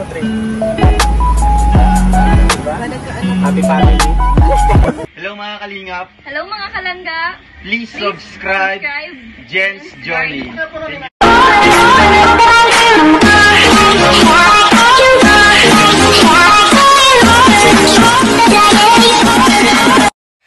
3. Diba? Happy family. Hello mga kalingap. Hello mga kalangga. Please subscribe Jen's Journey.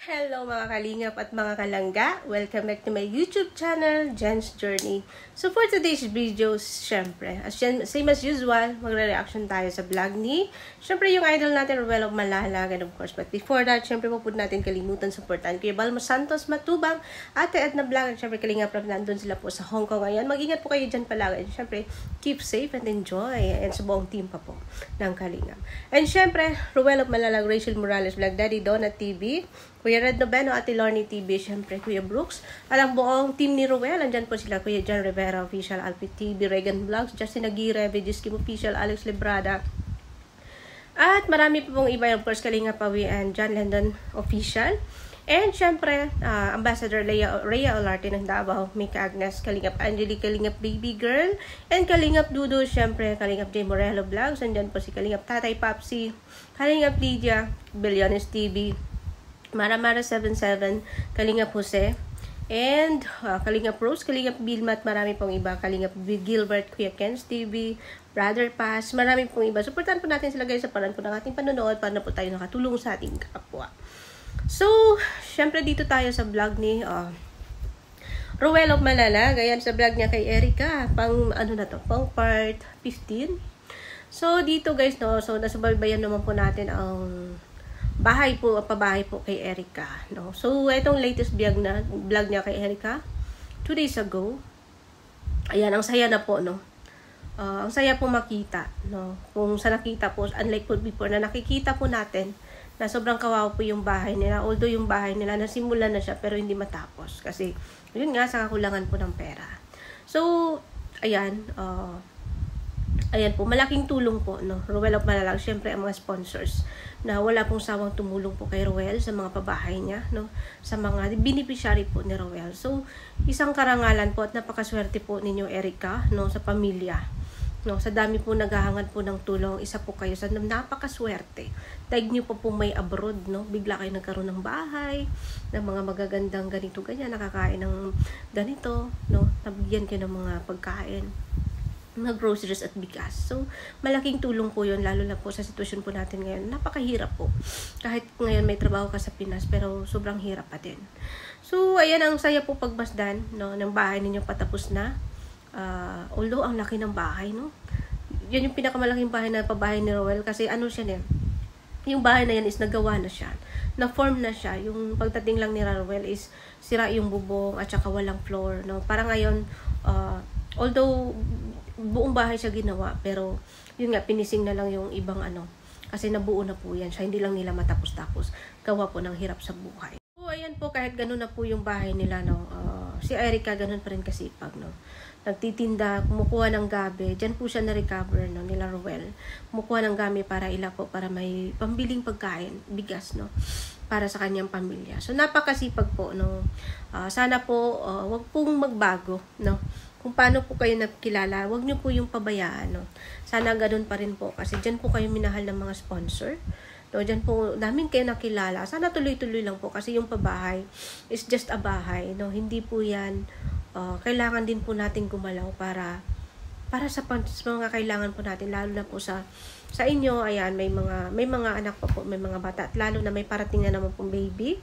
Hello mga kalingap at mga kalangga. Welcome back to my YouTube channel, Jen's Journey. So for today's video, syempre, same as usual, magre-reaction tayo sa vlog ni, syempre yung idol natin, Ruel of Malalag, and of course, but before that, syempre po natin kalimutan supportan Kuya Balmo Santos Matubang, Ate Edna Vlog, and syempre Kalingap Rob, nandun sila po sa Hong Kong ngayon. Mag-ingat po kayo dyan palagi, and syempre, keep safe and enjoy, and sa buong team pa po ng Kalingap. And syempre, Ruel of Malalag, Rachel Morales Vlog, Daddy Donna TV, Kuya Red Noveno, Ate Lorny TV, syempre Kuya Brooks, alang buong team ni Ruel, andyan po sila, Kuya John Rivera Official, Alpi TV, Regan Vlogs, Justin Aguirre, Vegis Kim Official, Alex Librada, at marami po pong iba, of course, Kalinga Pawi and John Landon Official, and syempre, Ambassador Rhea Olarte ng Davao, Mika Agnes, Kalingap Angeli, Kalingap Baby Girl, and Kalingap Dudo, syempre, Kalingap J. Morello Vlogs, andyan po si Kalingap Tatay Papsi, Kalingap Lydia, Billiones TV, Mara 77, Kalingap Jose, and Kalingap Rose, Kalingap Bilma, at marami pong iba, Kalingap Gilbert, Kuya Ken's TV, Brother Paz, marami pong iba. Supportan po natin sila guys sa paraan po ng ating panonood para na po tayo nakatulong sa ating kapwa. So, syempre dito tayo sa vlog ni Ruel of Malalag. Ayan sa vlog niya kay Erica, pang ano na to, pang part 15. So, dito guys, no, so nasubaybayan naman po natin ang pabahay po kay Erica, no. So itong latest vlog niya kay Erica 2 days ago. Ayan, ang saya na po, no. Ang saya po makita, no. Kung sa nakita po, unlike po before na nakikita po natin na sobrang kawawa po yung bahay nila. Although yung bahay nila nasimulan na siya pero hindi matapos kasi yun nga sa kakulangan po ng pera. So ayan, ayan po, malaking tulong po, no, Ruel of Malalag, syempre ang mga sponsors na wala pong sawang tumulong po kay Ruel sa mga pabahay niya, no, sa mga beneficiary po ni Ruel. So, isang karangalan po at napakaswerte po ninyo, Erica, no, sa pamilya. No, sa dami po naghahangad po ng tulong, isa po kayo sa napakaswerte. Daig niyo po may abroad, no, bigla kayo nagkaroon ng bahay, ng mga magagandang ganito, ganyan, nakakain ng ganito, no, nabigyan kayo ng mga pagkain, mga groceries at bigas. So, malaking tulong po yun, lalo na po sa sitwasyon po natin ngayon. Napakahirap po. Kahit ngayon may trabaho ka sa Pinas, pero sobrang hirap pa din. So, ayan, ang saya po pagmasdan, no, ng bahay ninyo patapos na. Although, ang laki ng bahay, no. Yan yung pinakamalaking bahay na pabahay ni Ruel, kasi ano siya din, yung bahay na yan is nagawa na siya. Na-form na siya. Yung pagdating lang ni Ruel is sira yung bubong at saka walang floor, no. Para ngayon, although buong bahay siya ginawa, pero yun nga, pinising na lang yung ibang ano, kasi nabuo na po yan siya, hindi lang nila matapos-tapos, gawa po ng hirap sa buhay. So ayan po, kahit ganun na po yung bahay nila, no, si Erica ganun pa rin kasipag, no, nagtitinda, kumukuha ng gabi, dyan po siya na-recover, no, nila Ruel, kumukuha ng gabi para ila po, para may pambiling pagkain, bigas, no, para sa kanyang pamilya. So napakasipag po, no. Sana po wag pong magbago, no. Kung paano po kayo nakilala, wag niyo po yung pabayaan, no. Sana ganun pa rin po kasi diyan po kayo minahal ng mga sponsor. No, diyan po namin kayo nakilala. Sana tuloy-tuloy lang po kasi yung pabahay is just a bahay, no. Hindi po 'yan kailangan din po natin gumalaw para sa mga kailangan po natin, lalo na po sa inyo. Ayan, may mga anak pa po, may mga bata, at lalo na may parating na naman pong baby.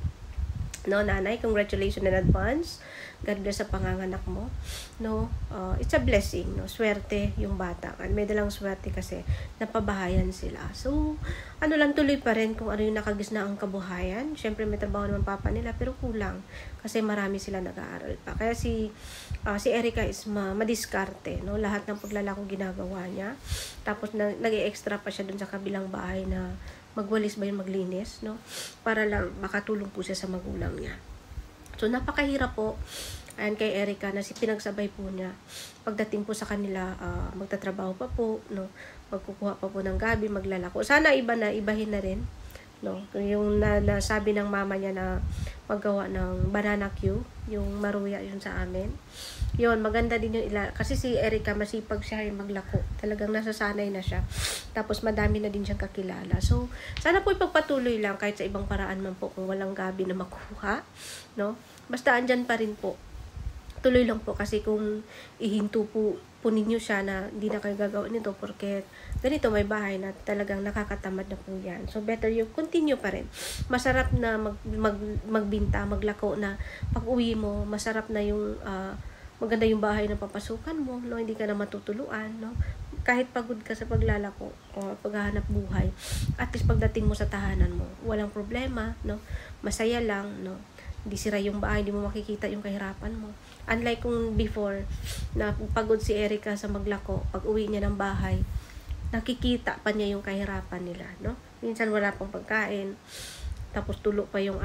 No, nanay, congratulations in advance. God bless sa panganganak mo. No, it's a blessing, no. Swerte yung bata. May dalang swerte kasi napabahayan sila. So, ano lang, tuloy pa rin kung ano yung nakagisnaang kabuhayan. Syempre may trabaho naman papa nila pero kulang kasi marami sila nag-aaral pa. Kaya si Erica is madiskarte, no. Lahat ng paglalako ginagawa niya. Tapos nag-extra pa siya dun sa kabilang bahay na magwalis ba yung maglinis, no, para lang makatulong po siya sa magulang niya. So napakahirap po ayan kay Erica na pinagsabay po niya pagdating po sa kanila, magtatrabaho pa po, no, magkukuha pa po ng gabi, maglalako. Sana ibahin na rin no? Yung nasabi ng mama niya na maggawa ng banana Q, yung maruya yun sa amin. Yun, maganda din yung kasi si Erica masipag siya yung maglako. Talagang nasasanay na siya. Tapos madami na din siyang kakilala. So, sana po ipagpatuloy lang kahit sa ibang paraan man po kung walang gabi na makuha, no? Basta andyan pa rin po. Tuloy lang po kasi kung ihinto po ninyo siya na hindi na kayo gagawa nito porque ganito may bahay na talagang nakakatamad na po yan. So, better you continue pa rin. Masarap na magbinta, maglako na pag uwi mo, masarap na yung maganda yung bahay na papasukan mo, no? Hindi ka na matutuluan, no? Kahit pagod ka sa paglalako o paghahanap buhay, at least pagdating mo sa tahanan mo, walang problema, no? Masaya lang, no? Hindi sira yung bahay, hindi mo makikita yung kahirapan mo. Unlike kung before, na pagod si Erica sa maglako, pag uwi niya ng bahay, nakikita pa niya yung kahirapan nila, no? Minsan wala pang pagkain, tapos tulo pa yung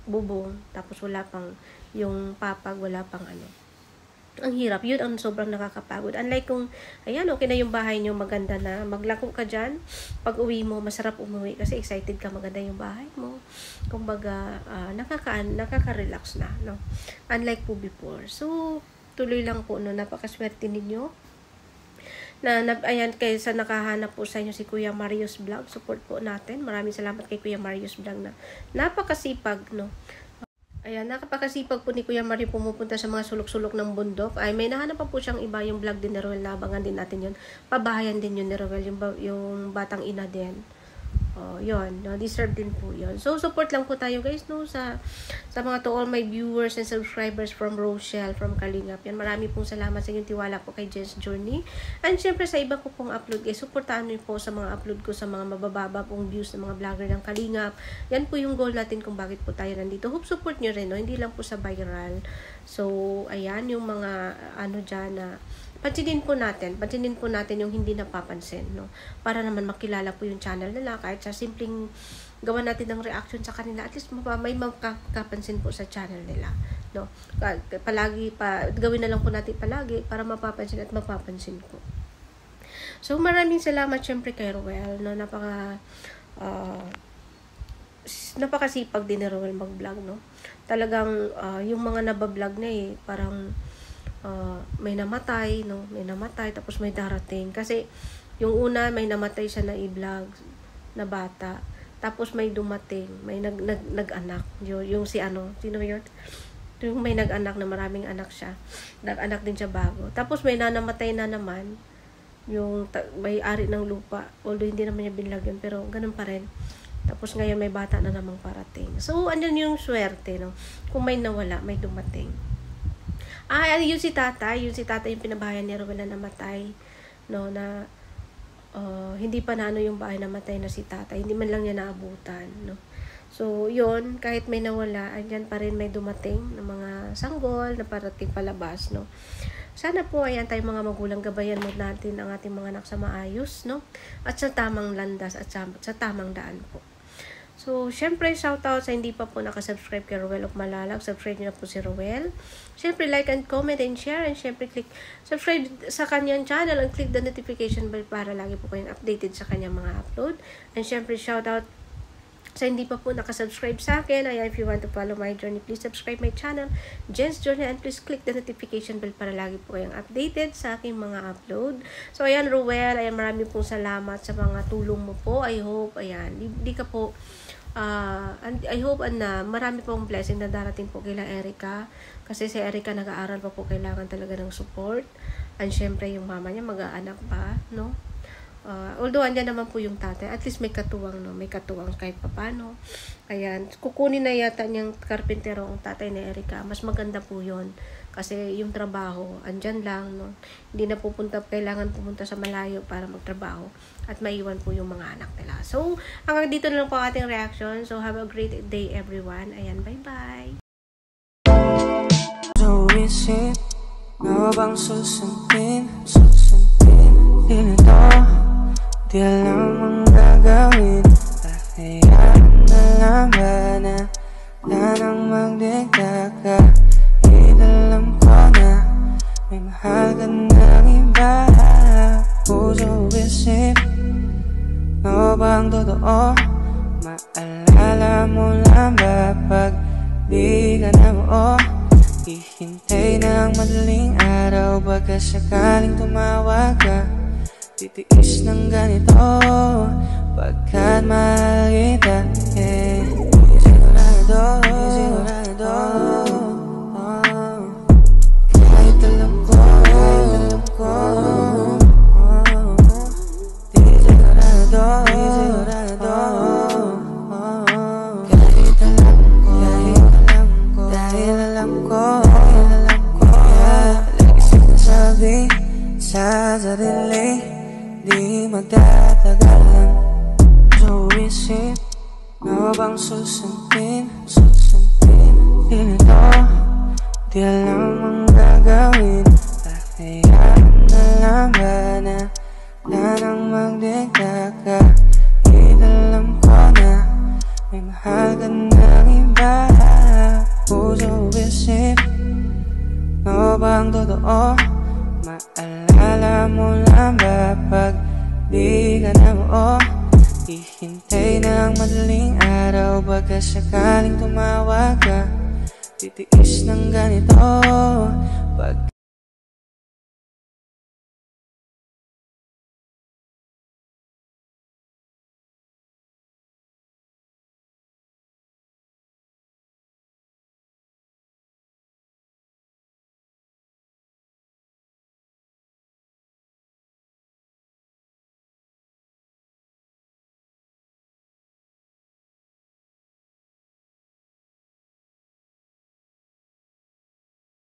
bubong, tapos wala pang yung papag, wala pang Ang hirap, yun ang sobrang nakakapagod. Unlike kung, ayan, okay na yung bahay nyo, maganda na, maglako ka dyan, pag uwi mo, masarap umuwi kasi excited ka, maganda yung bahay mo. Kumbaga, nakaka-relax na, no? Unlike po before. So, tuloy lang po, no, napakaswerte ninyo. Ayan, kaysa nakahanap po sa inyo si Kuya Marius Vlog, support po natin. Maraming salamat kay Kuya Marius Vlog na napakasipag, no? Ayan, nakapakasipag po ni Kuya Mario pumupunta sa mga sulok-sulok ng bundok. Ay, may nahanap pa po siyang iba, yung vlog din ni Roel, nabangan din natin yun. Pabahayan din yun ni Roel, yung batang ina din. Oh, yun, no, deserve din po yun. So, support lang po tayo guys, no, sa mga to all my viewers and subscribers from Rochelle, from Kalingap. Yan, marami pong salamat sa inyong tiwala po kay Jess Journey. And syempre sa iba ko pong upload guys, supportahan niyo po sa mga upload ko sa mga mabababa pong views ng mga vlogger ng Kalingap. Yan po yung goal natin kung bakit po tayo nandito. Hope support niyo rin, no, hindi lang po sa viral. So, ayan, yung mga dyan na pansinin po natin yung hindi napapansin, no? Para naman makilala po yung channel nila kahit sa simpleng gawa natin ng reaction sa kanila, at least may makapansin po sa channel nila, no? Palagi gawin na lang po natin palagi para mapapansin at mapapansin po. So, maraming salamat syempre kay Roel, no? Napakasipag din ni Roel mag-vlog, no? Talagang yung mga nabablog na parang may namatay, no? May namatay, tapos may darating. Kasi, yung una, may namatay siya na i-vlog na bata. Tapos may dumating, may nag-anak. Yung sino yun? Yung may nag-anak na maraming anak siya. Nag-anak din siya bago. Tapos may namatay na naman, yung may-ari ng lupa. Although hindi naman niya binlog yun, pero ganun pa rin. Tapos ngayon may bata na namang parating. So, andyan yung swerte, no? Kung may nawala, may dumating. Yung si tatay yung pinabahayan ni Roel na namatay, no, na hindi pa yung bahay namatay na si tatay, hindi man lang niya naabutan, no. So, yun, kahit may nawala, andyan pa rin may dumating ng mga sanggol na parating palabas, no. Sana po, ayan tayo mga magulang, gabayan mo natin ang ating mga anak sa maayos, no, at sa tamang landas at sa tamang daan po. So, syempre, shoutout sa hindi pa po nakasubscribe kay Roel of Malalag. Subscribe niyo na po si Roel. Syempre, like and comment and share. And syempre, click subscribe sa kanyang channel and click the notification bell para lagi po kayong updated sa kanyang mga upload. And syempre, shoutout sa hindi pa po nakasubscribe sa akin. Ayan, if you want to follow my journey, please subscribe my channel, Jess Journey, and please click the notification bell para lagi po kayong updated sa aking mga upload. So, ayan, Roel, ayan, marami pong salamat sa mga tulong mo po. I hope, ayan, di ka po I hope na marami pong blessing na darating po kila Erica, kasi si Erica nag-aaral pa po, kailangan talaga ng support. And syempre yung mama niya mag-aanak pa, no? Although andyan naman po yung tatay, at least may katuwang, no? May katuwang kahit papano. Ayan, kukunin na yata niyang karpintero ang tatay ni Erica. Mas maganda po yon kasi yung trabaho andyan lang, no? Hindi na kailangan pumunta sa malayo para magtrabaho at maiwan po yung mga anak nila. So, hanggang dito na lang po ang ating reaction. So, have a great day everyone. Ayan, bye-bye. So isip mo bang susundin di nito, di alam ang gagawin. Kaya na lang ba na nang magdikta ka? Alam ko na may mahal ka ng iba. Puso isip mo bang totoo? Maalala mo lang ba pag di ka na buo? Hihintay ng madaling araw, baka sakaling tumawag ka. Titiis ng ganito pagkat mahal kita, sigurado, sigurado, kahit alam ko, di sigurado, kahit alam ko, dahil alam ko, lagi sinasabi sa sarili, di magtatagalan. So isip, ano bang susundin? Di nito, di alam ang gagawin. Kakayaan na lang ba na nang magdikta ka? Alam ko na may mahal ka ng iba. Puso isip, ano bang totoo? Maalala mo lang ba pag di ka na buo? Hihintay ng madaling araw, baka sakaling tumawag ka. Titiis ng ganito